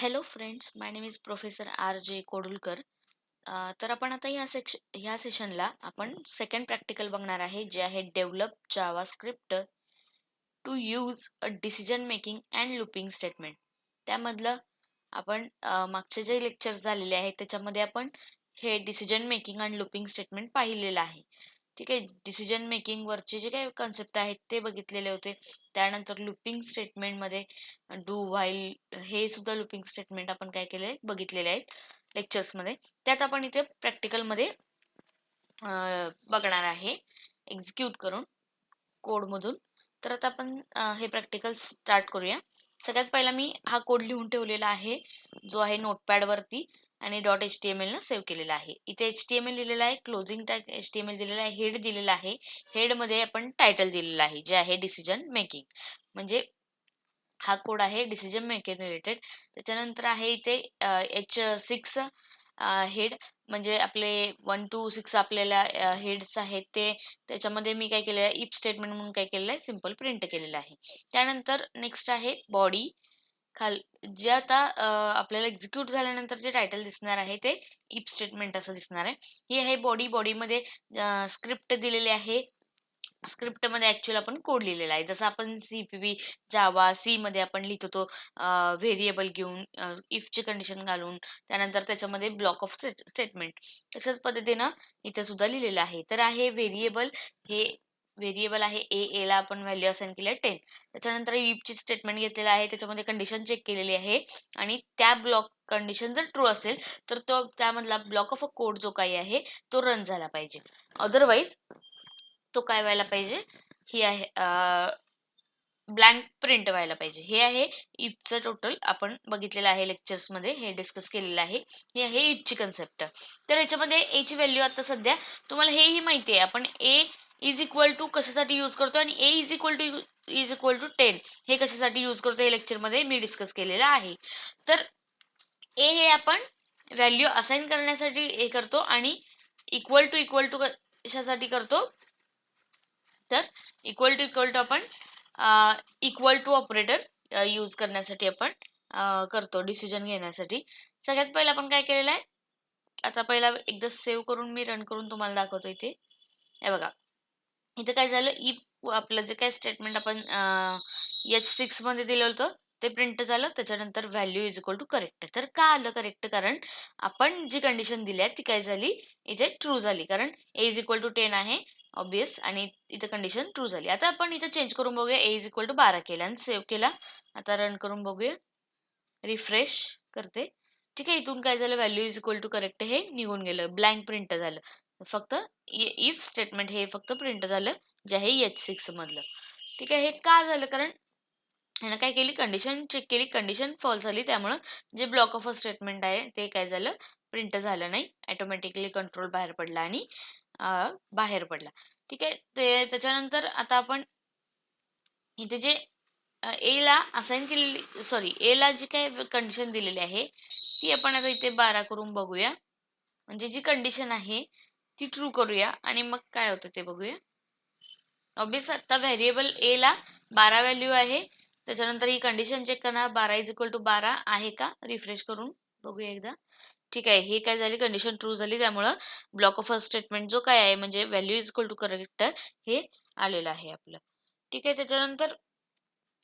Hello friends, my name is professor R J Kodulkar. तर आपण आता ह्या सेशनला आपण सेकंड प्रॅक्टिकल बघणार आहे, जे आहे develop JavaScript to use a decision making and looping statement. त्यामधलं आपण मागचे जे लेक्चर्स झालेले आहेत त्याच्यामध्ये आपण हे decision making and looping statement पाहिलेलं आहे. ठीक आहे. डिसिजन मेकिंग वरचे जे काही कन्सेप्ट आहेत ते बघितलेले होते. त्यानंतर लूपिंग स्टेटमेंटमध्ये डू व्हाईल हे सुद्धा लूपिंग स्टेटमेंट आपण काय केले बघितलेले आहेत लेक्चर्समध्ये. त्यात आपण इथे प्रॅक्टिकलमध्ये बघणार आहे एक्झिक्यूट करून कोडमधून. तर आता आपण हे प्रॅक्टिकल स्टार्ट करूया. सगळ्यात पहिला मी हा कोड लिहून ठेवलेला आहे, जो आहे नोटपॅड वरती आणि .html न सेव्ह केलेला आहे. इथे HTML दिलेला आहे, क्लोजिंग टॅग HTML दिलेला आहे, हेड दिलेला आहे. हेड मध्ये आपण टायटल दिलेला आहे, जे आहे डिसिजन मेकिंग. म्हणजे हा कोड आहे डिसिजन मेकिंग रिलेटेड. त्याच्यानंतर आहे इथे H6 हेड, म्हणजे आपले 1 to 6 आपल्याला हेड्स आहेत ते. त्याच्यामध्ये मी काय केलेलं आहे, इफ स्टेटमेंट म्हणून काय केलेलं आहे, सिंपल प्रिंट केलेलं आहे. त्यानंतर नेक्स्ट आहे बॉडी. जे आता आपल्याला एक्झिक्यूट झाल्यानंतर जे टायटल दिसणार आहे ते इफ स्टेटमेंट असं दिसणार आहे. ही आहे बॉडी. बॉडीमध्ये स्क्रिप्ट दिलेली आहे. स्क्रिप्टमध्ये ऍक्च्युअल आपण कोड लिहिलेला आहे, जसं आपण CPP जावा सी मध्ये आपण लिहितो तो व्हेरिएबल घेऊन इफची कंडिशन घालून त्यानंतर त्याच्यामध्ये ब्लॉक ऑफ स्टेटमेंट, तशाच पद्धतीनं इथे सुद्धा लिहिलेलं आहे. तर आहे व्हेरिएबल, हे व्हेरिएबल आहे ए ला आपण व्हॅल्यू असाइन केली आहे 10. त्याच्यानंतर इफची स्टेटमेंट घेतलेलं आहे, त्याच्यामध्ये कंडिशन चेक केलेली आहे आणि त्या ब्लॉक कंडिशन जर ट्रू असेल तर तो त्यामधला ब्लॉक ऑफ अ कोड जो काही आहे तो रन झाला पाहिजे. अदरवाईज तो काय व्हायला पाहिजे, ही आहे ब्लँक प्रिंट व्हायला पाहिजे. हे आहे इफचं टोटल आपण बघितलेलं आहे लेक्चर्समध्ये, हे डिस्कस केलेलं आहे. ही आहे इफची कन्सेप्ट. तर याच्यामध्ये ए ची व्हॅल्यू आता सध्या तुम्हाला हेही माहिती आहे, आपण ए इज इक्वल टू कशासाठी यूज करतो आणि ए इज इक्वल टू 10 हे कशासाठी यूज करतो हे लेक्चरमध्ये मी डिस्कस केलेलं आहे. तर ए हे आपण व्हॅल्यू असाइन करण्यासाठी हे करतो आणि इक्वल टू कशासाठी करतो, तर इक्वल टू आपण इक्वल टू ऑपरेटर यूज करण्यासाठी आपण करतो डिसिजन घेण्यासाठी. सगळ्यात पहिला आपण काय केलेलं आहे, आता पहिला एकदा सेव्ह करून मी रन करून तुम्हाला दाखवतो. इथे हे बघा, इथे काय झालं, इफ आपलं जे काय स्टेटमेंट आपण H6 मध्ये दिलं होतं ते प्रिंट झालं. त्याच्यानंतर value is equal to correct. तर का आलं करेक्ट, कारण आपण जी कंडिशन दिली आहे ती काय झाली, इथे ट्रू झाली, कारण ए इज इक्वल टू 10 आहे ऑब्वियस आणि इथं कंडिशन ट्रू झाली. आता आपण इथं चेंज करून बघूया, ए इज इक्वल टू 12 केला आणि सेव्ह केला. आता रन करून बघूया, रिफ्रेश करते. ठीक आहे, इथून काय झालं, value is equal to correct हे निघून गेलं, ब्लँक प्रिंट झालं. फक्त इफ स्टेटमेंट हे फक्त प्रिंट झालं, जे आहे H6 मधलं. ठीक आहे, हे का झालं, कारण ह्यानं काय केली, कंडिशन चेक केली, कंडिशन फॉल्स झाली, त्यामुळं जे ब्लॉक ऑफ अ स्टेटमेंट आहे ते काय झालं, प्रिंट झालं नाही, ऑटोमॅटिकली कंट्रोल बाहेर पडला आणि बाहेर पडला. ठीक आहे, ते त्याच्यानंतर आता आपण इथे जे ए ला असाइन केलेली, सॉरी ए ला जी काय कंडिशन दिलेली आहे ती आपण आता इथे 12 करून बघूया. म्हणजे जी कंडिशन आहे ती ट्रू करूया आणि मग काय होतं ते बघूया. ऑब्वियस आता व्हेरिएबल ए ला 12 व्हॅल्यू आहे. त्याच्यानंतर ही कंडिशन चेक करणार, 12 इज इक्वल टू 12 आहे का, रिफ्रेश करून बघूया एकदा. ठीक आहे, हे काय झाली, कंडिशन ट्रू झाली, त्यामुळं ब्लॉक ऑफ अ स्टेटमेंट जो काय आहे म्हणजे value is equal to correct हे आलेलं आहे आपलं. ठीक आहे, त्याच्यानंतर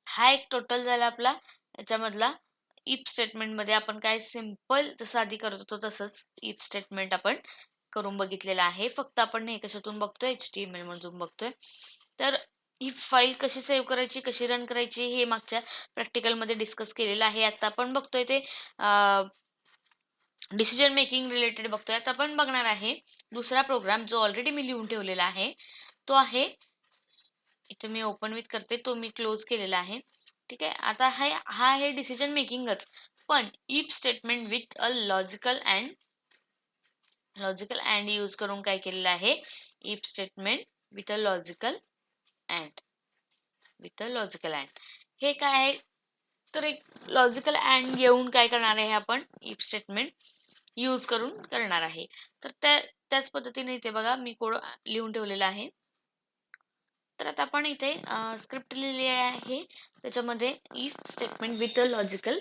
हा एक टोटल झाला आपला याच्यामधला. इफ स्टेटमेंटमध्ये आपण काय सिंपल जसं आधी करत होतो तसंच इफ स्टेटमेंट आपण करून बघितलेलं आहे. फक्त आपण हे कशातून बघतोय, HTML मधून बघतोय. तर ही फाईल कशी सेव्ह करायची, कशी रन करायची हे मागच्या प्रॅक्टिकलमध्ये डिस्कस केलेलं आहे. आता आपण बघतोय ते डिसिजन मेकिंग रिलेटेड बघतोय. आता आपण बघणार आहे दुसरा प्रोग्राम जो ऑलरेडी मी लिहून ठेवलेला आहे. तो आहे, इथे मी ओपन विथ करते, तो मी क्लोज केलेला आहे. ठीक आहे, आता हा आहे डिसिजन मेकिंगच, पण if statement with a logical and use करून काय केलेलं आहे, if statement with a logical and हे काय आहे, तर एक लॉजिकल अँड येऊन काय करणार आहे आपण, इफ स्टेटमेंट यूज करून करणार आहे. तर त्याच पद्धतीने इथे बघा मी कोड लिहून ठेवलेला आहे. तर आता आपण इथे स्क्रिप्ट लिहिली आहे, त्याच्यामध्ये if statement with a logical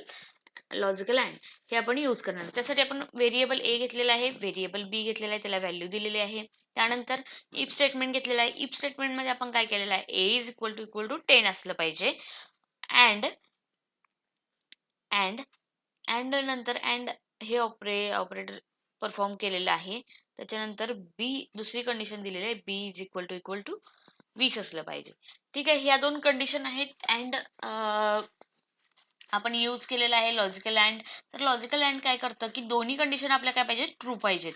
logical and हे आपण यूज करणार. त्यासाठी आपण व्हेरिएबल ए घेतलेला आहे, व्हेरिएबल बी घेतलेला आहे, त्याला व्हॅल्यू दिलेली आहे. त्यानंतर इफ स्टेटमेंट घेतलेला आहे. इफ स्टेटमेंटमध्ये आपण काय केलेलं आहे, ए इज इक्वल टू 10 असलं पाहिजे. अँड नंतर अँड हे ऑपरेटर परफॉर्म केलेलं आहे. त्याच्यानंतर बी दुसरी कंडिशन दिलेली आहे, बी इज इक्वल टू 20 असलं पाहिजे. ठीक आहे, ह्या दोन कंडिशन आहेत. अँड आपण यूज केलेला आहे लॉजिकल अँड. तर लॉजिकल अँड काय करतं की दोन्ही कंडिशन आपल्या काय पाहिजे, ट्रू पाहिजेत.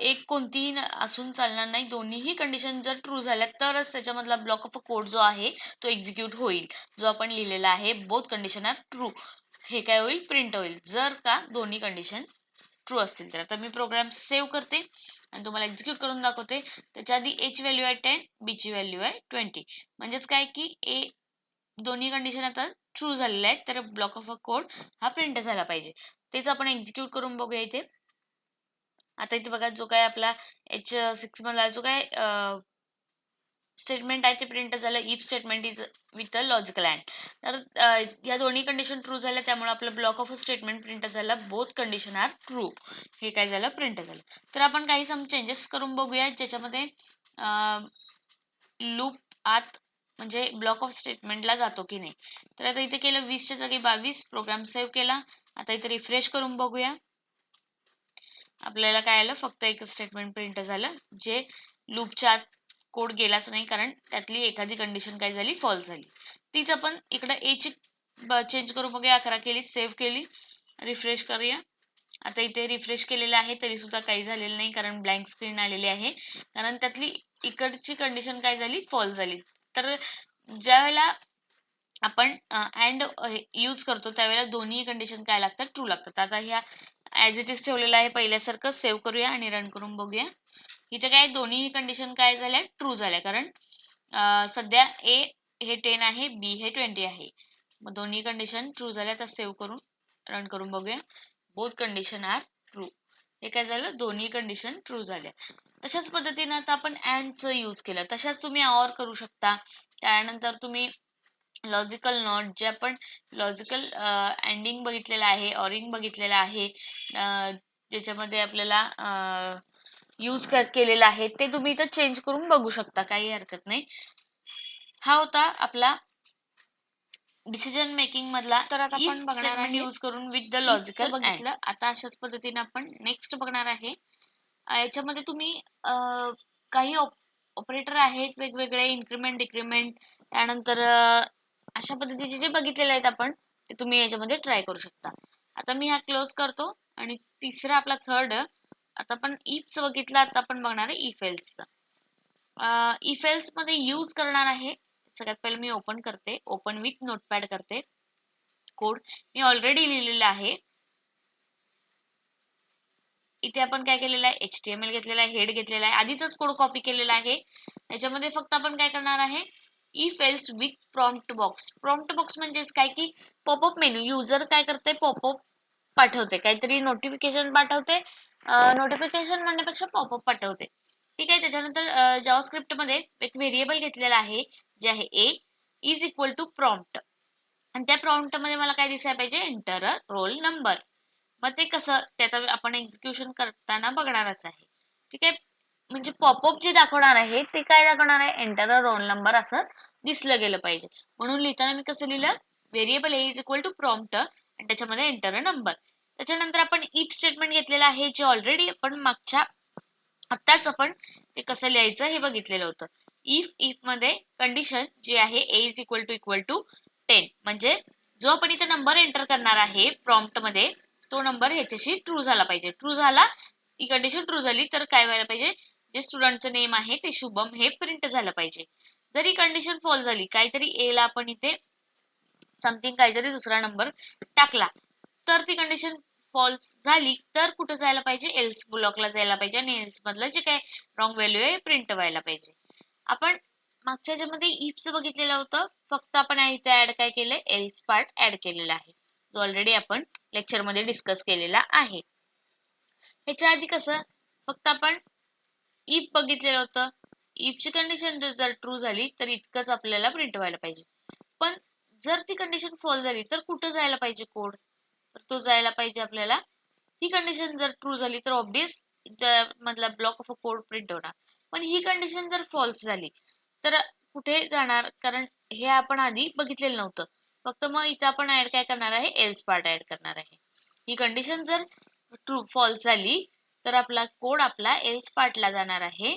एक कोणतीही असून चालणार नाही. दोन्हीही कंडिशन जर ट्रू झाल्या तरच त्याच्यामधला ब्लॉक ऑफ अ कोड जो आहे तो एक्झिक्यूट होईल, जो आपण लिहिलेला आहे बोथ कंडिशन आर ट्रू. हे काय होईल, प्रिंट होईल जर का दोन्ही कंडिशन ट्रू असतील तर. आता मी प्रोग्राम सेव्ह करते आणि तुम्हाला एक्झिक्यूट करून दाखवते. त्याच्या आधी ए ची व्हॅल्यू आहे 10, बी ची व्हॅल्यू आहे 20. म्हणजेच काय की ए दोन्ही कंडिशन आता ट्रू झालेल्या आहेत, तर ब्लॉक ऑफ अ कोड हा प्रिंट झाला पाहिजे. तेच आपण एक्झिक्यूट करून बघूया इथे. आता इथे बघा जो काय आपला H6 मधला जो काय स्टेटमेंट आहे ते प्रिंट झालं. If statement is with a logical and. तर या दोन्ही कंडिशन ट्रू झाल्या, त्यामुळे आपलं block of a statement print झालं. Both condition are true. हे काय झालं, प्रिंट झालं. तर आपण काही सम चेंजेस करून बघूया ज्याच्यामध्ये लूप आत म्हणजे ब्लॉक ऑफ स्टेटमेंटला जातो की नाही. तर आता इथे केलं 20च्या जागी 22. प्रोग्राम सेव्ह केला. आता इथे रिफ्रेश करून बघूया. आपल्याला काय आलं, फक्त एक स्टेटमेंट प्रिंट झालं, जे लूपच्या आत कोड गेलाच नाही, कारण त्यातली एखादी कंडिशन काय झाली, फॉल्स झाली. तीच आपण इकडे ए ची चेंज करून बघूया. 11 केली, सेव्ह केली, रिफ्रेश करूया. आता इथे रिफ्रेश केलेलं आहे तरी सुद्धा काही झालेलं नाही, कारण ब्लँक स्क्रीन आलेली आहे, कारण त्यातली इकडची कंडिशन काय झाली, फॉल्स झाली. तर ज्यावेळेला आपण अँड यूज करतो त्यावेळेला दोन्ही कंडिशन काय लागतात, ट्रू लागतात. आता ह्या ॲज इट इज ठेवलेलं आहे पहिल्यासारखं. सेव्ह करूया आणि रन करून बघूया. इथे काय दोन्ही कंडिशन काय झाल्या, ट्रू झाल्या, कारण सध्या ए हे 10 आहे, बी हे 20 आहे. मग दोन्ही कंडिशन ट्रू झाल्या. तर सेव्ह करून रन करून बघूया. Both condition are true. हे काय झालं, दोन्ही कंडिशन ट्रू झाल्या. तशाच पद्धतीनं आता आपण अँडचं यूज केलं. तशाच तुम्ही ऑर करू शकता. त्यानंतर तुम्ही लॉजिकल नॉट, जे आपण लॉजिकल एंडिंग बघितलेलं आहे, ऑरिंग बघितलेलं आहे, ज्याच्यामध्ये आपल्याला यूज केलेला आहे, ते तुम्ही इथं चेंज करून बघू शकता, काही हरकत नाही. हा होता आपला डिसिजन मेकिंग मधला तर आता इफ आपण बघणार स्टेटमेंट आहे यूज करून विथ द लॉजिकल बघितलं. आता अशाच पद्धतीने आपण नेक्स्ट बघणार आहे. याच्यामध्ये तुम्ही काही ऑपरेटर आहेत वेगवेगळे, इन्क्रीमेंट, डिक्रीमेंट, त्यानंतर अशा पद्धतीचे जे बघितलेले आहेत आपण, ते तुम्ही याच्यामध्ये ट्राय करू शकता. आता मी हा क्लोज करतो आणि तिसरा आपला थर्ड, आता आपण इफचं बघितलं, आता आपण बघणार आहे इफ एल्सचं. इफ एल्स मध्ये यूज करणार आहे. सगळ्यात पहिले मी ओपन करते, ओपन विथ नोटपॅड करते. कोड मी ऑलरेडी लिहिलेला आहे. इथे आपण काय केलेलं आहे, HTML घेतलेला आहे, हेड घेतलेला आहे, आधीच कोड कॉपी केलेला आहे. याच्यामध्ये फक्त आपण काय करणार आहे, if else with prompt box. Prompt box म्हणजेच काय की पॉपअप मेनू. युजर काय करते, पॉपअप पाठवते, काहीतरी नोटिफिकेशन पाठवते. नोटिफिकेशन म्हणण्यापेक्षा पॉपअप पाठवते. ठीक आहे. त्याच्यानंतर जावास्क्रिप्ट मध्ये एक व्हेरिएबल घेतलेला आहे, जे आहे ए इज इक्वल टू प्रॉम्प्ट. आणि त्या प्रॉम्प्ट मध्ये मला काय दिसायला पाहिजे, एंटर अ रोल नंबर. मग ते कसं, ते आता आपण एक्झिक्युशन करताना बघणारच आहे. ठीक आहे. म्हणजे पॉपअप जे दाखवणार आहे ते काय दाखवणार आहे, एंटर अ रोल नंबर असं दिसलं गेलं पाहिजे. म्हणून लिहिताना मी कसं लिहिलं, variable A is equal to prompt आणि त्याच्यामध्ये एंटर अ नंबर. त्याच्यानंतर आपण इफ स्टेटमेंट घेतलेलं आहे, जे ऑलरेडी आपण मागच्या आत्ताच आपण ते कसं लिहायचं हे बघितलेलं होतं. इफ मध्ये कंडिशन जी आहे ए इज इक्वल टू 10, म्हणजे जो आपण इथे नंबर एंटर करणार आहे प्रॉम्प्ट मध्ये, तो नंबर ह्याच्याशी ट्रू झाला पाहिजे. ट्रू झाला, ही कंडिशन ट्रू झाली तर काय व्हायला पाहिजे, जे स्टुडंटचं नेम आहे ते शुभम हे प्रिंट झालं पाहिजे. जर ही कंडिशन फॉल्स झाली, काहीतरी ए ला आपण इथे समथिंग काहीतरी दुसरा नंबर टाकला, तर ती कंडिशन फॉल्स झाली तर कुठं जायला पाहिजे, एल्स ब्लॉकला जायला पाहिजे आणि एल्स मधलं जे काय रॉंग व्हॅल्यू आहे प्रिंट व्हायला पाहिजे. आपण मागच्या ज्यामध्ये इफचं बघितलेलं होतं, फक्त आपण इथे ऍड काय केलंय, एल्स पार्ट ऍड केलेला आहे, जो ऑलरेडी आपण लेक्चर मध्ये डिस्कस केलेला आहे. ह्याच्या आधी कसं फक्त आपण इफ बघितलेलं होतं. इफची कंडिशन जर ट्रू झाली तर इतकंच आपल्याला प्रिंट व्हायला पाहिजे. पण जर ती कंडिशन फॉल्स झाली तर कुठं जायला पाहिजे कोड, तर तो जायला पाहिजे आपल्याला. ही कंडिशन जर ट्रू झाली तर ऑब्वियस मधला block of a code print होणार. पण ही कंडिशन जर फॉल्स झाली तर कुठे जाणार, कारण हे आपण आधी बघितलेलं नव्हतं. फक्त मग इथं आपण ऍड काय करणार आहे, एल्स पार्ट ऍड करणार आहे. ही कंडिशन जर ट्रू फॉल्स झाली तर आपला कोड आपला एल्स पार्टला जाणार आहे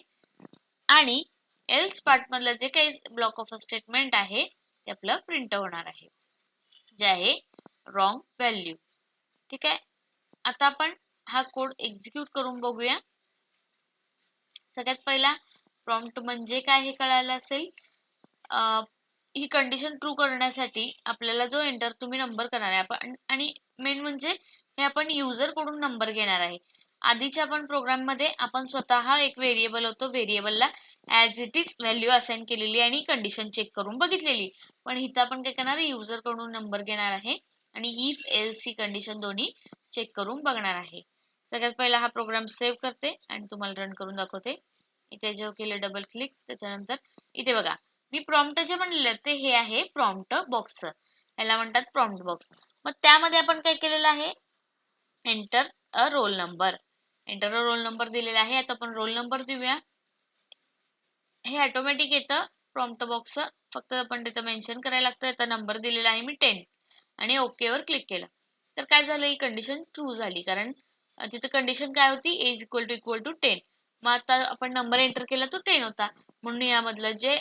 आणि एल्स पार्ट मधलं जे काही ब्लॉक ऑफ स्टेटमेंट आहे ते आपलं प्रिंट होणार आहे, जे आहे रॉंग व्हॅल्यू. ठीक आहे. आता आपण हा कोड एक्झिक्यूट करून बघूया. सगळ्यात पहिला प्रॉम्प्ट म्हणजे काय हे कळायला असेल. ही कंडिशन ट्रू करण्यासाठी आपल्याला जो एंटर तुम्ही नंबर करणार आहे आपण, आणि मेन म्हणजे हे आपण युजर कडून नंबर घेणार आहे. आधीच्या आपण प्रोग्राम मध्ये आपण स्वतः एक व्हेरिएबल होतो, व्हेरिएबलला as it is value assign केलेली आणि कंडिशन चेक करून बघितलेली. पण इथं आपण काय करणार आहे, युजर कडून नंबर घेणार आहे आणि इफ एल्स ही कंडिशन दोन्ही चेक करून बघणार आहे. सगळ्यात पहिला हा प्रोग्राम सेव्ह करते आणि तुम्हाला रन करून दाखवते. इथे जेव्हा केलं डबल क्लिक, त्याच्यानंतर इथे बघा मी प्रॉम्प्ट जे म्हणलेलं ते हे आहे प्रॉम्प्ट बॉक्स, याला म्हणतात प्रॉम्प्ट बॉक्स. मग त्यामध्ये आपण काय केलेलं आहे, enter a roll number, enter a roll number दिलेला आहे. आता आपण रोल नंबर देऊया. हे ऑटोमॅटिक येतं प्रॉम्प्ट बॉक्स, फक्त आपण तिथं मेन्शन करायला लागतं. आता नंबर दिलेला आहे मी 10 आणि ओके वर क्लिक केलं तर काय झालं, ही कंडिशन ट्रू झाली, कारण तिथं कंडिशन काय होती, एज इक्वल टू 10. मग आता आपण नंबर एंटर केला तो 10 होता, म्हणून यामधलं जे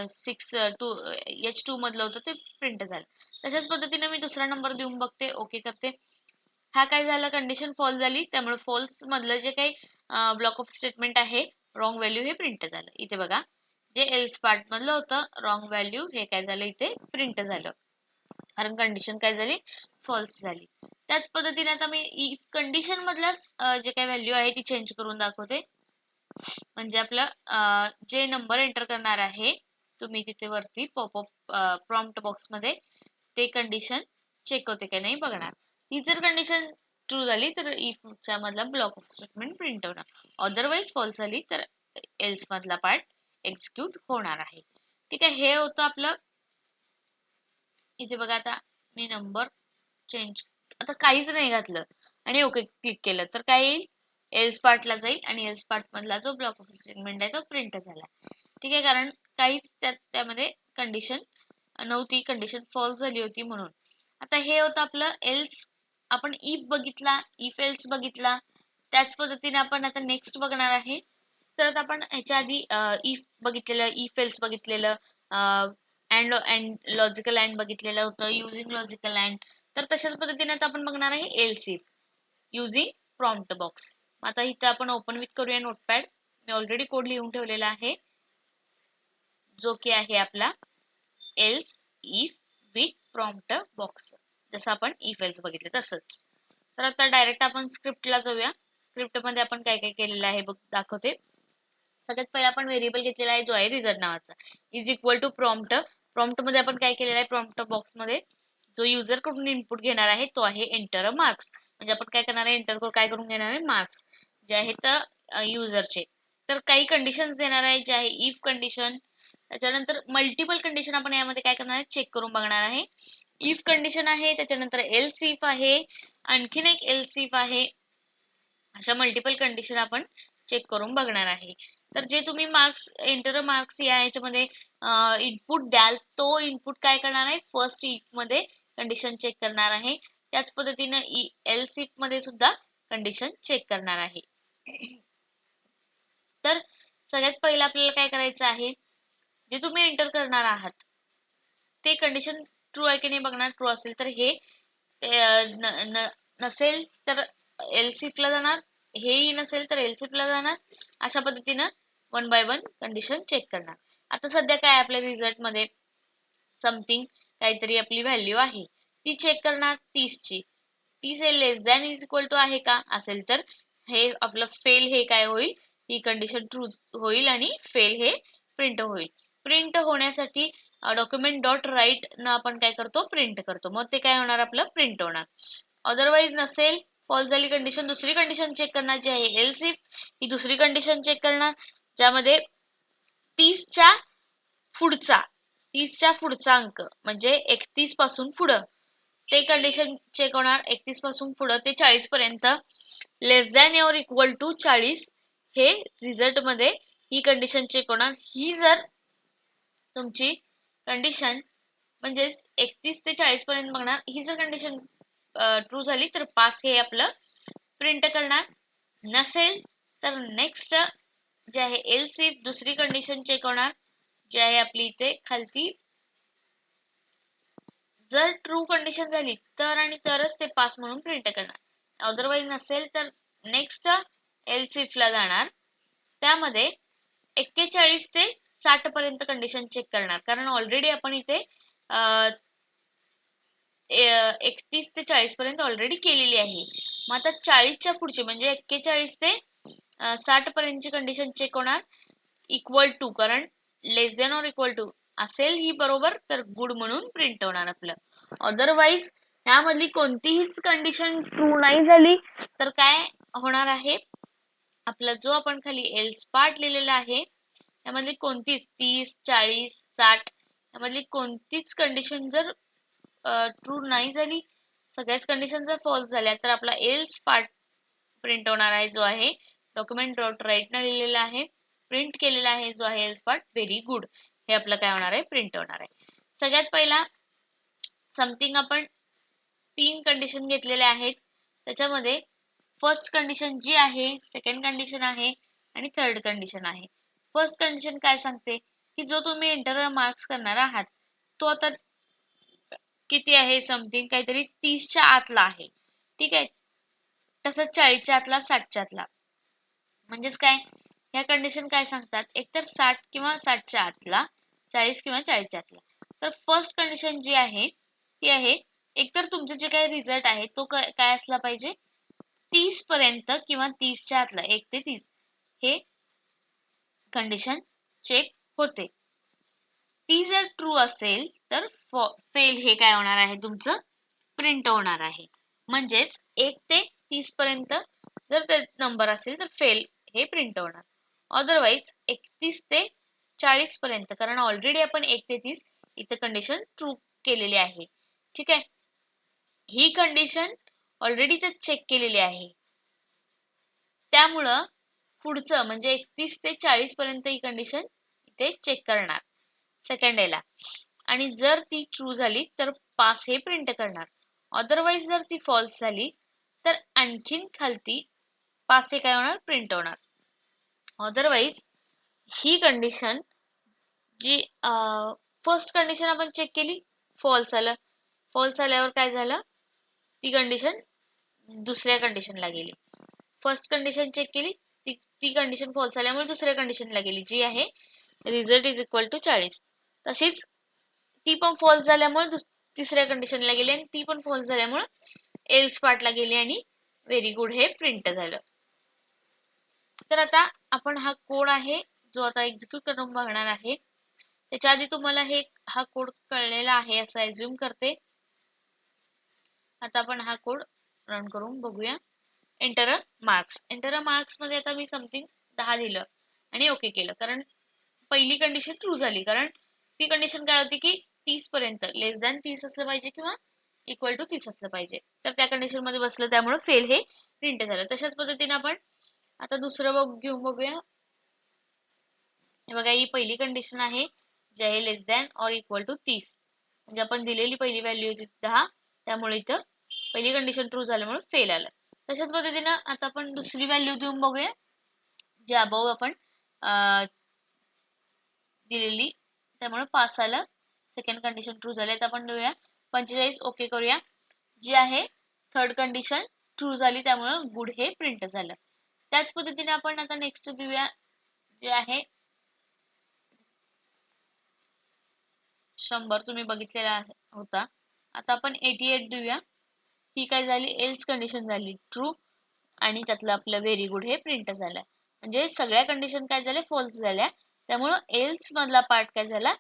6 मधलं होतं ते प्रिंट झालं. तशाच पद्धतीने मी दुसरा नंबर देऊन बघते, ओके करते. हा काय झालं, कंडिशन फॉल्स झाली, त्यामुळे फॉल्स मधलं जे काही ब्लॉक ऑफ स्टेटमेंट आहे रॉंग व्हॅल्यू हे प्रिंट झालं. इथे बघा जे एल्स पार्ट मधलं होतं रॉंग व्हॅल्यू हे काय झालं, इथे प्रिंट झालं, कारण कंडिशन काय झाली, फॉल्स झाली. त्याच पद्धतीने आता मी इफ कंडिशन मधल्याच जे काही व्हॅल्यू आहे ती चेंज करून दाखवते. म्हणजे आपलं जे नंबर एंटर करणार आहे तुम्ही तिथे वरती पॉपअप प्रॉम्प्ट बॉक्स मध्ये ते कंडिशन चेक होते का नाही बघणार. ही जर कंडिशन ट्रू झाली तर इफ च्या मधला ब्लॉक ऑफ स्टेटमेंट प्रिंट होणार, अदरवाइज फॉल्स झाली तर एल्स मधला पार्ट एक्झिक्यूट होणार आहे. ठीक आहे. हे होतं आपलं. इथे बघा आता मी नंबर चेंज आता काहीच नाही घातलं आणि ओके क्लिक केलं तर काय येईल, एल्स पार्टला जाईल आणि एल्स पार्ट मधला जो ब्लॉक ऑफ स्टेटमेंट आहे तो प्रिंट झाला. ठीक आहे, कारण काहीच त्यामध्ये कंडिशन नव्हती, कंडिशन फॉल्स झाली होती म्हणून. आता हे होतं आपलं एल्स. आपण इफ बघितला, इफ एल्स बघितला, त्याच पद्धतीने आपण आता नेक्स्ट बघणार आहे. तर आपण ह्याच्या आधी इफ बघितलेलं, इफ एल्स बघितलेलं, अँड लॉजिकल अँड बघितलेलं होतं, युजिंग लॉजिकल अँड. तर तशाच पद्धतीने आता आपण बघणार आहे else if using prompt box. आता इथं आपण ओपन विथ करूया नोटपॅड. मी ऑलरेडी कोड लिहून ठेवलेला आहे जो की आहे आपला else if with prompt box, जसं आपण इफ एल्स बघितलं तसंच. तर आता डायरेक्ट आपण स्क्रिप्टला जाऊया. स्क्रिप्ट मध्ये आपण काय काय केलेलं आहे बघ दाखवते. सगळ्यात पहिला आपण व्हेरिएबल घेतलेला आहे जो आहे रिझल्ट नावाचा, is equal to prompt. Prompt मध्ये आपण काय केलेलं आहे, प्रॉम्प्ट बॉक्स मध्ये जो युजर कडून इनपुट घेणार आहे तो आहे एंटर मार्क्स. म्हणजे आपण काय करणार आहे, एंटर काय करून घेणार आहे, मार्क्स जे आहेत युजरचे. तर काही कंडिशन्स देणार आहे जे आहे इफ कंडिशन, त्याच्यानंतर मल्टिपल कंडिशन आपण यामध्ये काय करणार आहे, चेक करून बघणार आहे. इफ कंडिशन आहे, त्याच्यानंतर एल्स इफ आहे, आणखीन एक एल्स इफ आहे. अशा मल्टिपल कंडिशन आपण चेक करून बघणार आहे. तर जे तुम्ही मार्क्स एंटर मार्क्स या याच्यामध्ये इनपुट द्याल तो इनपुट काय करणार आहे, फर्स्ट इफ मध्ये कंडिशन चेक करणार आहे. त्याच पद्धतीने एल्स इफ मध्ये सुद्धा कंडिशन चेक करणार आहे. तर सगळ्यात पहिलं आपल्याला काय करायचं आहे, जे तुम्ही एंटर करणार आहात ते कंडिशन ट्रू आहे की नाही बघणार. ट्रू असेल तर हे नसेल तर एल्सिफ ला जाणार, हेही नसेल तर एल्सिफ ला जाणार. अशा पद्धतीनं one by one condition check करणार. आता सध्या काय आपल्या रिझल्ट मध्ये समथिंग काहीतरी आपली व्हॅल्यू आहे ती चेक करणार 30 ची. 30 हे लेस दॅन इज इक्वल टू आहे का, असेल तर हे आपलं फेल हे काय होईल, ही कंडिशन ट्रू होईल आणि फेल हे प्रिंट होईल. प्रिंट होण्यासाठी डॉक्युमेंट डॉट राईट न आपण काय करतो, प्रिंट करतो. मग ते काय होणार, आपलं प्रिंट होणार. अदरवाइज नसेल, फॉल्स झाली कंडिशन, दुसरी कंडिशन चेक करणार जी आहे एल्स इफ. ही दुसरी कंडिशन चेक करणार ज्यामध्ये 30च्या पुढचा अंक म्हणजे 31 पासून पुढं ते कंडिशन चेक होणार 31 पासून पुढे ते 40 पर्यंत लेस दॅन और इक्वल टू 40 हे रिझल्ट मध्ये ही कंडिशन चेक होणार. ही जर तुमची कंडिशन म्हणजे 31 ते 40 पर्यंत बघणार. ही जर कंडिशन ट्रू झाली तर पास हे आपलं प्रिंट करणार. नसेल तर नेक्स्ट जे आहे एल्स इफ दुसरी कंडिशन चेक होणार, जे आहे आपली इथे खालती. जर ट्रू कंडिशन झाली तर आणि तरच ते पास म्हणून प्रिंट करणार. अदरवाईज नसेल तर नेक्स्ट एल्स इफ ला जाणार. त्यामध्ये 41 ते 60 पर्यंत कंडिशन चेक करणार, कारण ऑलरेडी आपण इथे 31 ते 40 पर्यंत ऑलरेडी केलेली आहे. मग आता 40च्या पुढची म्हणजे 41 ते 60 पर्यंतची कंडिशन चेक होणार इक्वल टू, कारण लेस दॅन और इक्वल टू असेल ही बरोबर तर गुड म्हणून प्रिंट होणार आपलं. अदरवाईज यामधली कोणतीहीच कंडिशन ट्रू नाही झाली तर काय होणार आहे, आपला जो आपण खाली एल्स पार्ट लिहिलेला आहे यामधली कोणतीच 30, 40, 60 यामधली कोणतीच कंडिशन जर ट्रू नाही झाली, सगळ्याच कंडिशन जर फॉल्स झाल्या तर आपला एल्स पार्ट प्रिंट होणार आहे, जो आहे डॉक्युमेंट डॉट राईट न लिहिलेला आहे, प्रिंट केलेला आहे, जो आहे एल्स पार्ट व्हेरी गुड हे आपलं काय होणार आहे, प्रिंट होणार आहे. सगळ्यात पहिला समथिंग आपण 3 कंडिशन घेतलेल्या आहेत. त्याच्यामध्ये फर्स्ट कंडिशन जी आहे, सेकंड कंडिशन आहे आणि थर्ड कंडिशन आहे. फर्स्ट कंडिशन काय सांगते की जो तुम्ही इंटरनल मार्क्स करणार आहात तो आता किती आहे, समथिंग काहीतरी 30च्या आतला आहे. ठीक आहे. तसंच 40च्या आतला, 60च्या आतला. म्हणजेच काय, ह्या कंडिशन काय सांगतात, एकतर 60 किंवा 60च्या आतला, 40 किंवा 40च्या आतला. तर फर्स्ट कंडिशन जी आहे ती आहे एकतर तुमचे जे काही रिझल्ट आहे तो काय असला पाहिजे, 30 पर्यंत किंवा 30च्या आतला, 1 ते 30 हे कंडिशन चेक होते. ती जर ट्रू असेल तर फेल हे काय होणार आहे, तुमचं प्रिंट होणार आहे. म्हणजेच 1 ते 30 पर्यंत जर ते नंबर असेल तर फेल हे प्रिंट होणार. अदरवाईज 31 ते 40 पर्यंत, कारण ऑलरेडी आपण 1 ते 30 इथे कंडिशन ट्रू केलेली आहे. ठीक आहे. ही कंडिशन ऑलरेडी ते चेक केलेली आहे, त्यामुळं पुढचं म्हणजे 31 ते 40 पर्यंत ही कंडिशन इथे चेक करणार सेकंड एला, आणि जर ती ट्रू झाली तर पास हे प्रिंट करणार. अदरवाईज जर ती फॉल्स झाली तर आणखीन खालती पास हे काय होणार, प्रिंट होणार. अदरवाईज ही कंडिशन जी फर्स्ट कंडिशन आपण चेक केली, फॉल्स आलं. फॉल्स आल्यावर काय झालं, ती कंडिशन दुसऱ्या कंडिशनला गेली. फर्स्ट कंडिशन चेक केली, ती कंडिशन फॉल्स आल्यामुळे दुसऱ्या कंडिशनला गेली, जी आहे रिझल्ट इज इक्वल टू 40. तशीच ती पण फॉल्स झाल्यामुळे तिसऱ्या कंडिशनला गेली आणि ती पण फॉल्स झाल्यामुळे एल्स पार्टला गेली आणि व्हेरी गुड हे प्रिंट झालं. तर आता आपण हा कोड आहे जो आता एक्झिक्यूट करून बघणार आहे. त्याच्या आधी तुम्हाला हा कोड कळलेला आहे असं अज्युम करते. आता आपण हा कोड रन करून बघूया. Enter marks. एंटर मार्क्स मध्ये आता मी समथिंग 10 दिलं आणि ओके केलं, कारण पहिली कंडिशन ट्रू झाली. कारण ती कंडिशन काय होती की 30 पर्यंत लेस दॅन 30 असलं पाहिजे किंवा इक्वल टू 30 असलं पाहिजे, तर त्या कंडिशन मध्ये बसलं, त्यामुळे फेल हे प्रिंट झालं. तशाच पद्धतीने आपण आता दुसरं घेऊन बघूया. हे बघा, ही पहिली कंडिशन आहे जी आहे लेस दॅन और इक्वल टू 30, म्हणजे आपण दिलेली पहिली व्हॅल्यू होती 10, त्यामुळे इथं पहिली कंडिशन ट्रू झाल्यामुळे फेल आलं. तशाच पद्धतीनं आता आपण दुसरी व्हॅल्यू देऊन बघूया, जे अबव आपण दिलेली, त्यामुळे पास आलं. सेकंड कंडिशन ट्रू झाली. आता आपण देऊया 45, ओके करूया. जी आहे थर्ड कंडिशन ट्रू झाली, त्यामुळे गुड हे प्रिंट झालं. त्याच पद्धतीने आपण आता नेक्स्ट देऊया, जे आहे 100 तुम्ही बघितलेला होता. आता आपण 88 देऊया. ही काय झाली, एल्स कंडिशन झाली ट्रू, आणि त्यातलं आपलं व्हेरी गुड हे प्रिंट झालं. म्हणजे सगळ्या कंडिशन काय झाल्या, फॉल्स झाल्या, त्यामुळं एल्स मधला पार्ट काय झाला,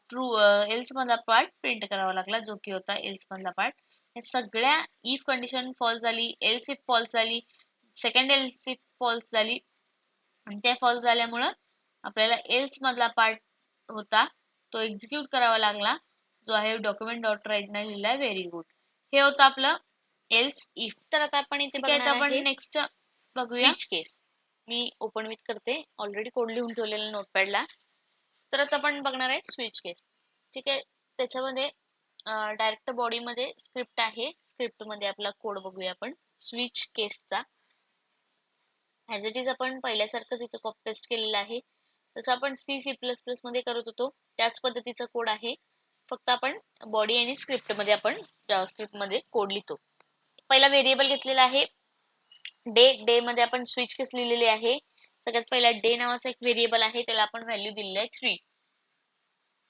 ट्रू, एल्स मधला पार्ट प्रिंट करावा लागला, जो की होता एल्स मधला पार्ट. हे सगळ्या इफ कंडिशन फॉल्स झाली, एल्स इफ फॉल्स झाली, सेकंड एल्स इफ फॉल्स झाली, आणि त्या फॉल्स झाल्यामुळं आपल्याला एल्स मधला पार्ट होता तो एक्झिक्यूट करावा लागला, जो आहे डॉक्युमेंट डॉट राईट न लिहिला व्हेरी गुड. हे होतं आपलं एल्स इफ. तर आता आपण इथे बघणार आपण नेक्स्ट बघूया switch case. Me open with करते, ऑलरेडी कोड लिहून ठेवलेला नोटपॅडला. तर आता आपण बघणार आहे स्विच केस. ठीक आहे, त्याच्यामध्ये डायरेक्ट बॉडीमध्ये स्क्रिप्ट आहे. स्क्रिप्ट मध्ये आपला कोड बघूया आपण स्विच केसचा. ॲज इट इज आपण पहिल्यासारखंच इथे कॉपी पेस्ट केलेलं आहे. जसं आपण C++ मध्ये करत होतो त्याच पद्धतीचा कोड आहे, फक्त आपण बॉडी आणि स्क्रिप्ट मध्ये आपण जावास्क्रिप्ट मध्ये कोड लिहितो. पहिला व्हेरिएबल घेतलेला आहे डे. डे मध्ये आपण स्विच केस लिहिलेली आहे. सगळ्यात पहिला डे नावाचा एक व्हेरिएबल आहे, त्याला आपण व्हॅल्यू दिलेली आहे 3.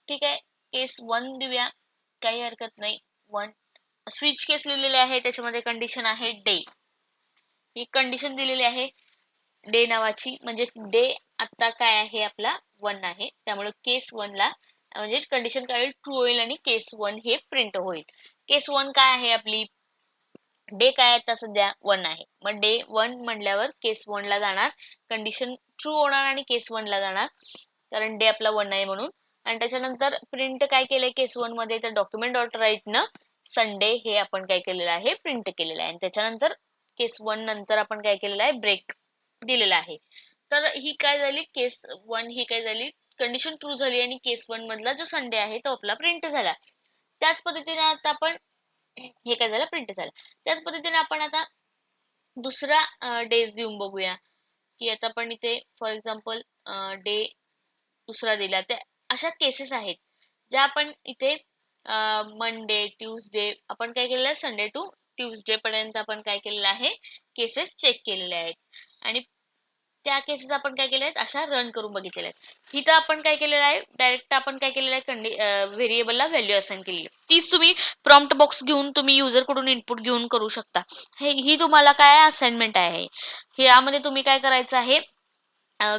ठीक आहे, केस 1 देऊया, काही हरकत नाही. 1 स्विच केस लिहिलेले आहे, त्याच्यामध्ये कंडिशन आहे डे. ही कंडिशन दिलेली आहे डे नावाची, म्हणजे डे आता काय आहे आपला 1 आहे, त्यामुळे केस 1 ला म्हणजे कंडिशन काय होईल, ट्रू होईल आणि केस 1 हे प्रिंट होईल. केस 1 काय आहे आपली, डे काय आता सध्या 1 आहे, मग डे 1 म्हटल्यावर केस 1 ला जाणार, कंडिशन ट्रू होणार आणि केस 1 ला जाणार, कारण डे आपला 1 आहे म्हणून. आणि त्याच्यानंतर प्रिंट काय केलंय केस 1 मध्ये, तर डॉक्युमेंट डॉट राईट न संडे हे आपण काय केलेलं आहे, प्रिंट केलेलं आहे. आणि त्याच्यानंतर केस 1 नंतर आपण काय केलेलं आहे, ब्रेक दिलेला आहे. तर ही काय झाली, केस 1 ही काय झाली, कंडिशन ट्रू झाली आणि केस 1 मधला जो संडे आहे तो आपला प्रिंट झाला. त्याच पद्धतीने आता आपण हे काय झालं, प्रिंट झालं. त्याच पद्धतीने आपण आता दुसरा डेज देऊन बघूया, की आता आपण इथे फॉर एक्झाम्पल डे दुसरा दिला. त्या अशा केसेस आहेत ज्या आपण इथे मंडे, ट्यूसडे, आपण काय केलेलं आहे, संडे टू ट्यूसडे पर्यंत आपण काय केलेलं आहे, केसेस चेक केलेले आहेत. आणि त्या केसेस आपण काय केल्या आहेत, अशा रन करून बघितलेल्या आहेत. इथं आपण काय केलेलं आहे, डायरेक्ट आपण काय केलेलं आहे, व्हेरिएबलला व्हॅल्यू असाइन केलेली आहे. तीच तुम्ही प्रॉम्प्ट बॉक्स घेऊन तुम्ही युजर कडून इनपुट घेऊन करू शकता. ही तुम्हाला काय असाइनमेंट आहे. यामध्ये तुम्ही काय करायचं आहे,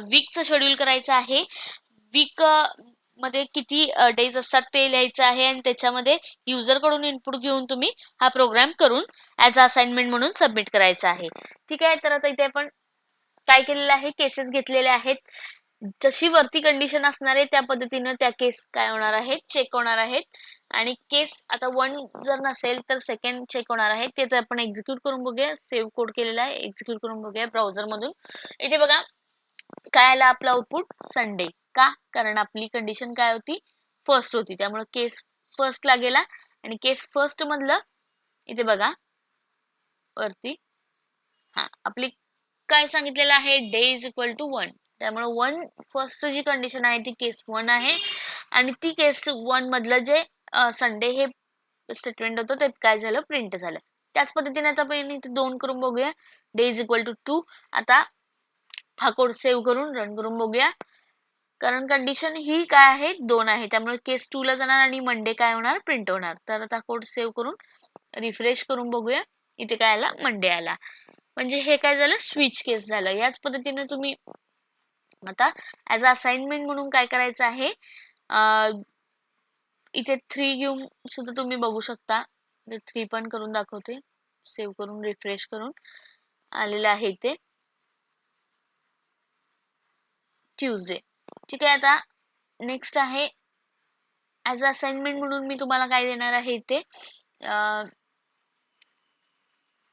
वीकचं शेड्यूल करायचं आहे. वीक मध्ये किती डेज असतात ते लिहायचं आहे आणि त्याच्यामध्ये युजर कडून इनपुट घेऊन तुम्ही हा प्रोग्राम करून ॲज अ असाइनमेंट म्हणून सबमिट करायचा आहे. ठीक आहे, तर आता इथे आपण काय केलेलं आहे, केसेस घेतलेले आहेत. जशी वरती कंडिशन असणार आहे त्या पद्धतीने त्या केस काय होणार आहेत, चेक होणार आहेत. आणि केस आता 1 जर नसेल तर सेकंड चेक होणार आहे. ते तर आपण एक्झिक्यूट करून बघूया. सेव्ह कोड केलेला आहे, एक्झिक्यूट करून बघूया ब्राउझर मधून. इथे बघा काय आला आपला आउटपुट, संडे. का, कारण आपली कंडिशन काय होती, फर्स्ट होती, त्यामुळे केस फर्स्ट ला गेला. आणि केस फर्स्ट मधलं इथे बघा वरती आपली काय सांगितलेलं आहे, डे इज इक्वल टू 1, त्यामुळे 1 फर्स्ट जी कंडिशन आहे ती केस 1 आहे. आणि ती केस 1 मधलं जे संडे हे स्टेटमेंट होतं ते काय झालं, प्रिंट झालं. त्याच पद्धतीने आता आपण इथे 2 करून बघूया, डे इज इक्वल टू 2. आता हा कोड सेव्ह करून रन करून बघूया, कारण कंडिशन ही काय आहे, 2 आहे, त्यामुळे केस 2 ला जाणार आणि मंडे काय होणार, प्रिंट होणार. तर आता कोड सेव्ह करून रिफ्रेश करून बघूया, इथे काय आला, मंडे आला. म्हणजे हे काय झालं, स्विच केस झालं. याच पद्धतीने तुम्ही आता ॲज अ असाइनमेंट म्हणून काय करायचं आहे, इथे 3 घेऊन सुद्धा तुम्ही बघू शकता. 3 पण करून दाखवते, सेव्ह करून रिफ्रेश करून आलेलं आहे इथे ट्यूसडे. ठीक आहे, आता नेक्स्ट आहे ॲज अ असाइनमेंट म्हणून मी तुम्हाला काय देणार आहे इथे,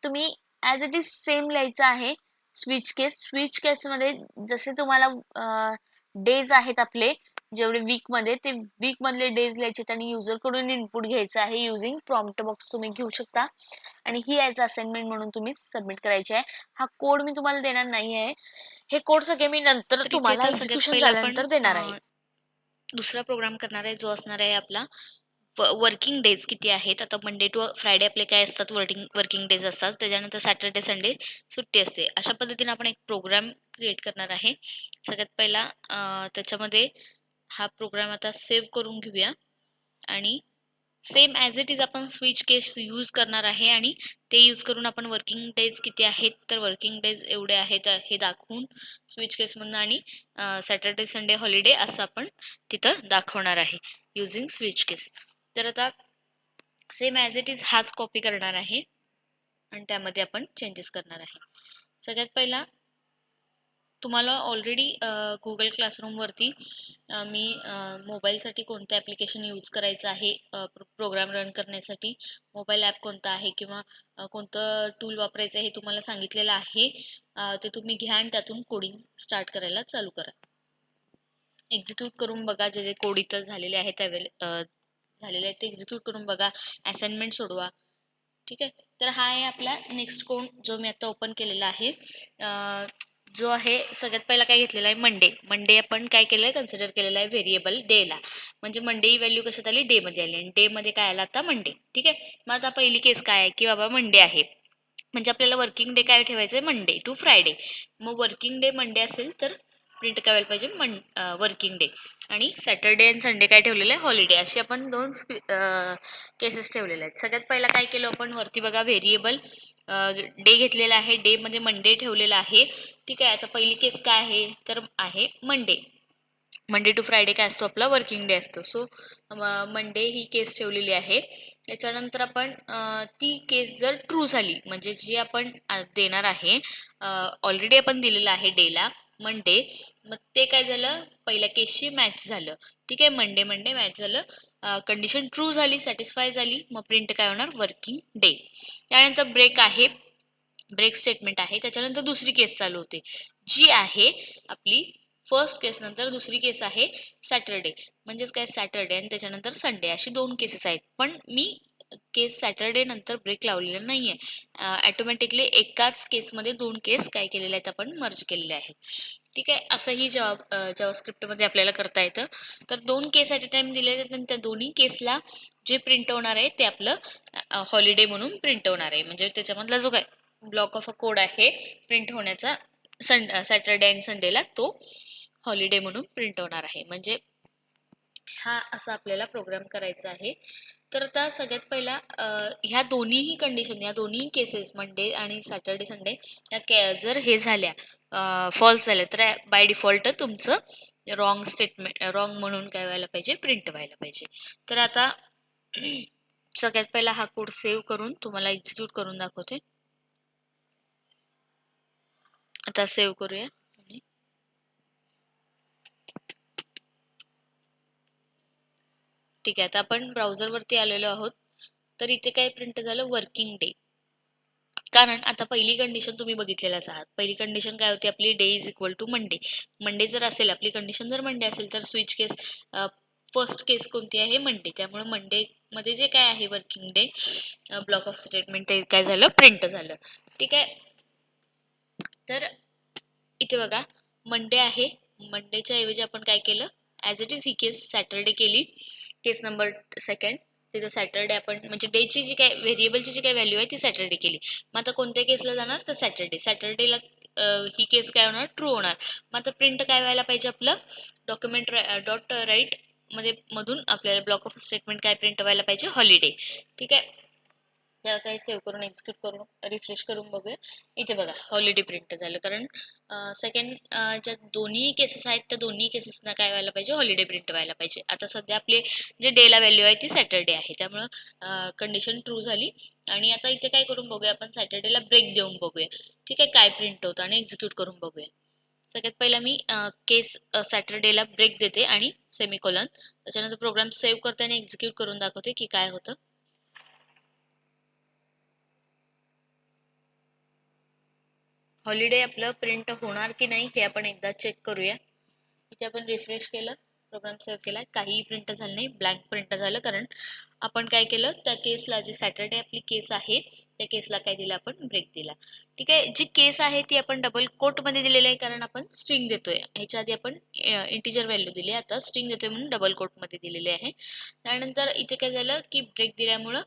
तुम्ही ॲज इट इज सेम लिहायचं आहे स्विच केस. स्विच केस मध्ये जसे तुम्हाला डेज आहेत आपले जेवढे वीक मध्ये, ते वीक मधले डेज लिहायचे आणि युजर कडून इनपुट घ्यायचं आहे. युजिंग प्रॉम्प्ट बॉक्स तुम्ही घेऊ शकता आणि ही ॲज असाइनमेंट म्हणून तुम्ही सबमिट करायची आहे. हा कोड मी तुम्हाला देणार नाही आहे, हे कोड सगळे मी नंतर तर इथे तुम्हाला आता सगळ्यात एक्झिक्युशन पहिला आपण झाल्यानंतर देणार आहे. दुसरा प्रोग्राम करणार आहे, जो असणार आहे आपला वर्किंग डेज किती आहेत. आता मंडे टू फ्रायडे आपले काय असतात, वर्किंग डेज असतात, त्याच्यानंतर सॅटर्डे संडे सुट्टी असते. अशा पद्धतीने आपण एक प्रोग्राम क्रिएट करणार आहे. सगळ्यात पहिला त्याच्यामध्ये हा प्रोग्राम आता सेव्ह करून घेऊया आणि सेम ॲज इट इज आपण स्विच केस यूज करणार आहे आणि ते यूज करून आपण वर्किंग डेज किती आहेत, तर वर्किंग डेज एवढे आहेत हे दाखवून स्विच केसमधनं आणि सॅटर्डे संडे हॉलिडे असं आपण तिथं दाखवणार आहे युजिंग स्विच केस. तर आता सेम ॲज इट इज हाच कॉपी करणार आहे आणि त्यामध्ये आपण चेंजेस करणार आहे. सगळ्यात पहिला तुम्हाला ऑलरेडी Google क्लासरूमवरती मी मोबाईलसाठी कोणतं ॲप्लिकेशन यूज करायचं आहे, प्रोग्राम रन करण्यासाठी मोबाईल ॲप कोणता आहे किंवा कोणतं टूल वापरायचं आहे हे तुम्हाला सांगितलेलं आहे. ते तुम्ही घ्या आणि त्यातून कोडिंग स्टार्ट करायला चालू करा. एक्झिक्यूट करून बघा, जे जे कोड इथं झालेले आहेत झालेले आहेत ते एक्झिक्यूट करून बघा, असाइनमेंट सोडवा. ठीक आहे, तर हा आहे आपला नेक्स्ट कोड जो मी आता ओपन केलेला आहे. जो आहे सगळ्यात पहिला काय घेतलेला आहे, मंडे आपण काय केलं आहे, कन्सिडर केलेला आहे व्हेरिएबल डेला. म्हणजे मंडे ही व्हॅल्यू कशात आली, डे मध्ये आली आणि डे मध्ये काय आला आता मंडे. ठीक आहे, मग आता पहिली केस काय आहे की बाबा मंडे आहे, म्हणजे आपल्याला वर्किंग डे काय ठेवायचं आहे, मंडे टू फ्रायडे. मग वर्किंग डे मंडे असेल तर प्रिंट काय व्हायला पाहिजे, वर्किंग डे. आणि सॅटर्डे आणि संडे काय ठेवलेलं आहे, हॉलिडे. अशी आपण दोन केसेस ठेवलेले आहेत. सगळ्यात पहिला काय केलं आपण, वरती बघा व्हेरिएबल डे घेतलेला आहे, डे मध्ये मंडे ठेवलेला आहे. ठीक आहे, आता पहिली केस काय आहे तर आहे मंडे टू फ्रायडे काय असतो आपला वर्किंग डे असतो. सो मंडे ही केस ठेवलेली आहे. त्याच्यानंतर आपण ती केस जर ट्रू झाली, म्हणजे जी आपण देणार आहे, ऑलरेडी आपण दिलेलं आहे डेला मंडे, मग ते काय झालं, पहिल्या केसशी मॅच झालं. ठीक आहे, मंडे मंडे मॅच झालं, कंडिशन ट्रू झाली, सॅटिस्फाय झाली, मग प्रिंट काय होणार, वर्किंग डे. त्यानंतर ब्रेक आहे, ब्रेक स्टेटमेंट आहे. त्याच्यानंतर दुसरी केस चालू होते, जी आहे आपली फर्स्ट केस नंतर दुसरी केस आहे सॅटरडे. म्हणजेच काय, सॅटरडे आणि त्याच्यानंतर संडे अशी दोन केसेस आहेत. पण मी केस सॅटरडे नंतर ब्रेक लावलेला नाहीये, ऑटोमॅटिकली एकाच केसमध्ये दोन केस काय केलेले आहेत, आपण मर्ज केलेले आहेत. ठीक आहे, असंही जावास्क्रिप्ट मध्ये आपल्याला करता येतं. तर दोन केस ॲट अ टाइम दिले आहेत आणि त्या दोन्ही केसला जे प्रिंट होणार आहे ते आपलं हॉलिडे म्हणून प्रिंट होणार आहे. म्हणजे त्याच्यामधला जो काय ब्लॉक ऑफ अ कोड आहे प्रिंट होण्याचा सॅटरडे आणि संडेला, तो हॉलिडे म्हणून प्रिंट होणार आहे. म्हणजे हा असा आपल्याला प्रोग्राम करायचा आहे. तर आता सगळ्यात पहिला ह्या दोन्हीही कंडिशन, ह्या दोन्ही केसेस मंडे आणि सॅटर्डे संडे या जर हे झाल्या फॉल्स झाल्या, तर बाय डिफॉल्ट तुमचं रॉंग स्टेटमेंट, रॉंग म्हणून काय व्हायला पाहिजे, प्रिंट व्हायला पाहिजे. तर आता सगळ्यात पहिला हा कोड सेव्ह करून तुम्हाला एक्झिक्यूट करून दाखवते. आता सेव्ह करूया. ठीक आहे, आता आपण ब्राउझर वरती आलेलो आहोत. तर इथे काय प्रिंट झालं, वर्किंग डे. कारण आता पहिली कंडिशन तुम्ही बघितलेलाच आहात. पहिली कंडिशन काय होती आपली, day is equal to Monday. Monday जर असेल, आपली कंडिशन जर मंडे असेल, तर स्विच केस फर्स्ट केस कोणती आहे, मंडे. त्यामुळे मंडे मध्ये जे काय आहे working day block of statement, ते काय झालं, प्रिंट झालं. ठीक आहे, तर इथे बघा मंडे आहे, मंडेच्या ऐवजी आपण काय केलं, as it is he case Saturday केली, केस नंबर सेकंड. तिथं सॅटरडे आपण म्हणजे डेची जी काय व्हेरिएबलची जी काय व्हॅल्यू आहे ती सॅटरडे केली. मग आता कोणत्या केसला जाणार, तर सॅटरडेला ही केस काय होणार, ट्रू होणार. मग आता प्रिंट काय व्हायला पाहिजे, आपलं डॉक्युमेंट डॉट राईट मध्ये मधून आपल्याला ब्लॉक ऑफ स्टेटमेंट काय प्रिंट व्हायला पाहिजे, हॉलिडे. ठीक आहे, त्याला काही सेव्ह करून एक्झिक्यूट करून रिफ्रेश करून बघूया. इथे बघा हॉलिडे प्रिंट झालं, कारण सेकंड ज्या दोन्ही केसेस आहेत त्या दोन्ही केसेसना काय व्हायला पाहिजे, हॉलिडे प्रिंट व्हायला पाहिजे. आता सध्या आपले जे डेला व्हॅल्यू आहे ती सॅटरडे आहे, त्यामुळं कंडिशन ट्रू झाली. आणि आता इथे काय करून बघूया, आपण सॅटरडेला ब्रेक देऊन बघूया. ठीक आहे, काय प्रिंट होतं आणि एक्झिक्यूट करून बघूया. सगळ्यात पहिला मी केस सॅटरडेला ब्रेक देते आणि सेमिकोलन, त्याच्यानंतर प्रोग्राम सेव्ह करते आणि एक्झिक्यूट करून दाखवते की काय होतं. हॉलिडे आपलं प्रिंट होणार की नाही हे आपण एकदा चेक करूया. इथे आपण रिफ्रेश केलं, प्रोग्राम सेव्ह केला, काहीही प्रिंट झालं नाही, ब्लँक प्रिंट झालं. कारण आपण काय केलं, त्या केसला, जी सॅटरडे आपली केस आहे त्या केसला काय दिलं, आपण ब्रेक दिला. ठीक आहे, जी केस आहे ती आपण डबल कोट मध्ये दिलेली आहे, कारण आपण स्ट्रिंग देतोय. ह्याच्या आधी आपण इंटिजर व्हॅल्यू दिली, आता स्ट्रिंग देतोय म्हणून डबल कोट मध्ये दिलेली आहे. त्यानंतर इथे काय झालं की ब्रेक दिल्यामुळं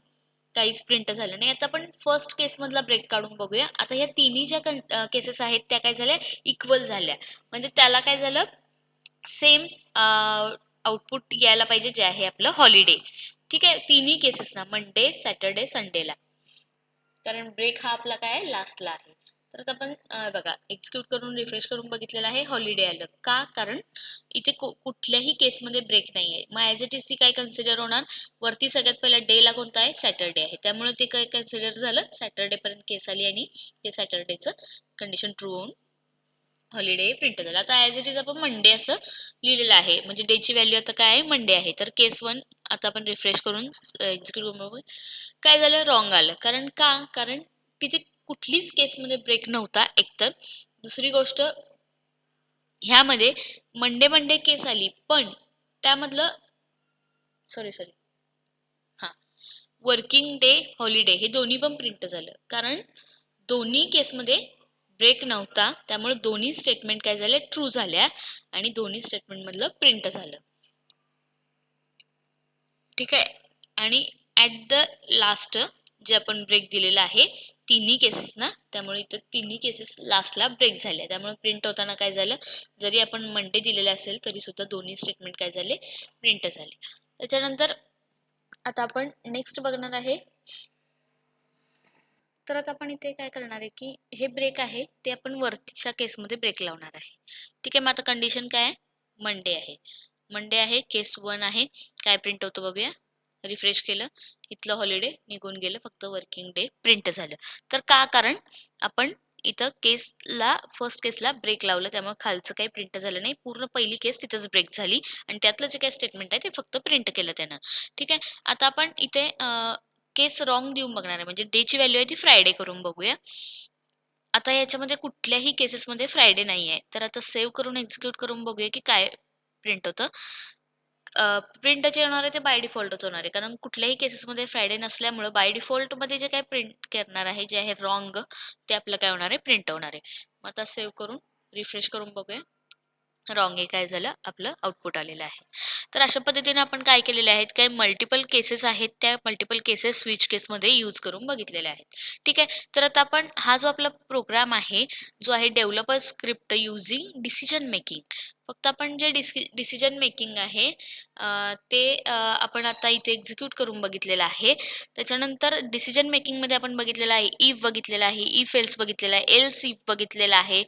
काहीच प्रिंट झालं नाही. आता आपण फर्स्ट केस मधला ब्रेक काढून बघूया. आता या तिन्ही ज्या केसेस आहेत त्या काय झाल्या, इक्वल झाल्या. म्हणजे त्याला काय झालं, सेम आउटपुट यायला पाहिजे, जे आहे आपलं हॉलिडे. ठीक आहे, तिन्ही केसेसना, मंडे सॅटरडे संडेला, कारण ब्रेक हा आपला काय लास्टला आहे. तर आता आपण बघा एक्झिक्यूट करून रिफ्रेश करून बघितलेलं आहे, हॉलिडे आलं का, कारण इथे कुठल्याही केसमध्ये ब्रेक नाही आहे. मग ॲज इट इज ती काय कन्सिडर होणार, वरती सगळ्यात पहिला डे ला कोणता आहे, सॅटरडे आहे, त्यामुळे ते काय कन्सिडर झालं, सॅटरडे पर्यंत केस आली आणि ते सॅटरडेचं कंडिशन ट्रू होऊन हॉलिडे प्रिंट झालं. आता ॲज इट इज आपण मंडे असं लिहिलेलं आहे. म्हणजे डेची व्हॅल्यू आता काय आहे? मंडे आहे. तर केस 1 आता आपण रिफ्रेश करून एक्झिक्यूट करून बघू. काय झालं? रॉंग आलं. कारण का? कारण तिथे कुठलीच केसमध्ये ब्रेक नव्हता एकतर. दुसरी गोष्ट ह्यामध्ये मंडे केस आली, पण त्यामधलं सॉरी हां, वर्किंग डे, हॉलिडे हे दोन्ही पण प्रिंट झालं. कारण दोन्ही केसमध्ये ब्रेक नव्हता, त्यामुळे दोन्ही स्टेटमेंट काय झाले? ट्रू झाल्या आणि दोन्ही स्टेटमेंटमधलं प्रिंट झालं. ठीक आहे. आणि ॲट द लास्ट जे आपण ब्रेक दिलेला आहे तिन्ही केसेस ना, त्यामुळे इथं तिन्ही केसेस लास्टला ब्रेक झाले. त्यामुळे प्रिंट होताना काय झालं? जरी आपण मंडे दिलेलं असेल तरी सुद्धा दोन्ही स्टेटमेंट काय झाले? प्रिंट झाले. त्याच्यानंतर आता आपण नेक्स्ट बघणार आहे. तर आता आपण इथे काय करणार आहे की हे ब्रेक आहे ते आपण वरतीच्या केसमध्ये ब्रेक लावणार आहे. ठीक आहे. मग आता कंडिशन काय आहे? मंडे आहे. मंडे आहे, केस 1 आहे. काय प्रिंट होतं बघूया. रिफ्रेश केलं, इथलं हॉलिडे निघून गेलं, फक्त वर्किंग डे प्रिंट झालं. तर का? कारण आपण इथं केसला फर्स्ट केसला ब्रेक लावलं, त्यामुळे खालचं काही प्रिंट झालं नाही. पूर्ण पहिली केस तिथंच ब्रेक झाली आणि त्यातलं जे काही स्टेटमेंट आहे ते फक्त प्रिंट केलं त्यानं. ठीक आहे. आता आपण इथे केस रॉंग देऊन बघणार आहे, म्हणजे डेची व्हॅल्यू आहे ती फ्रायडे करून बघूया. आता याच्यामध्ये कुठल्याही केसेसमध्ये फ्रायडे नाही आहे. तर आता सेव्ह करून एक्झिक्यूट करून बघूया की काय प्रिंट होतं. प्रिंट जे होणार आहे ते बाय डिफॉल्टच होणार आहे. कारण कुठल्याही केसेसमध्ये फ्रायडे नसल्यामुळं बाय डिफॉल्टमध्ये जे काही प्रिंट करणार आहे, जे आहे रॉंग, ते आपलं काय होणार आहे? प्रिंट होणार आहे. मग आता सेव्ह करून रिफ्रेश करून बघूया. रॉंग हे काय झालं? आपलं आउटपुट आलेलं आहे. तर अशा पद्धतीने आपण काय केलेले आहेत? काही मल्टिपल केसेस आहेत, त्या मल्टिपल केसेस स्विच केसमध्ये यूज करून बघितलेल्या आहेत. ठीक आहे. तर आता आपण हा जो आपला प्रोग्राम आहे, जो आहे developer script using decision making. फक्त आपण जे डिसिजन मेकिंग आहे ते आपण आता इथे एक्झिक्यूट करून बघितलेलं आहे. त्याच्यानंतर डिसिजन मेकिंगमध्ये आपण बघितलेलं आहे, इफ बघितलेला आहे, इफ एल्स बघितलेला आहे, एल्स इफ बघितलेला आहे.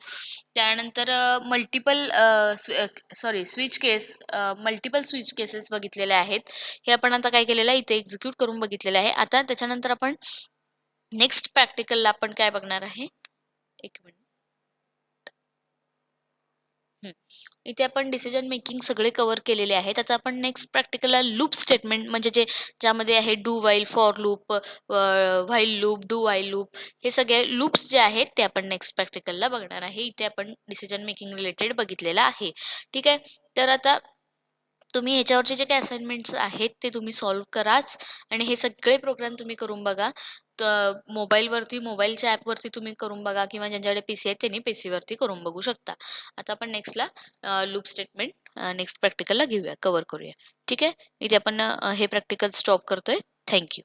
त्यानंतर मल्टिपल स्विच केस, मल्टिपल स्विच केसेस बघितलेले आहेत. हे आपण आता काय केलेलं आहे? इथे एक्झिक्यूट करून बघितलेलं आहे. आता त्याच्यानंतर आपण नेक्स्ट प्रॅक्टिकलला आपण काय बघणार आहे? एक मिनिट. इथे आपण डिसिजन मेकिंग सगळे कव्हर केलेले आहेत. आता आपण नेक्स्ट प्रॅक्टिकलला लूप स्टेटमेंट, म्हणजे ज्यामध्ये आहे do while, for loop, while loop, do while loop, हे सगळे लूप्स जे आहेत ते आपण नेक्स्ट प्रॅक्टिकलला बघणार आहे. इथे आपण डिसिजन मेकिंग रिलेटेड बघितलेलं आहे. ठीक आहे. तर आता तुम्ही ह्याच्यावरचे जे काही असाइनमेंट्स आहेत ते तुम्ही सॉल्व्ह कराच आणि हे सगळे प्रोग्राम तुम्ही करून बघा. तर मोबाईलवरती, मोबाईलच्या ॲपवरती तुम्ही करून बघा किंवा ज्यांच्याकडे पीसी आहे त्यांनी पीसीवरती करून बघू शकता. आता आपण नेक्स्टला लूप स्टेटमेंट नेक्स्ट प्रॅक्टिकलला घेऊया, कव्हर करूया. ठीक आहे. इथे आपण हे प्रॅक्टिकल स्टॉप करतोय. Thank you.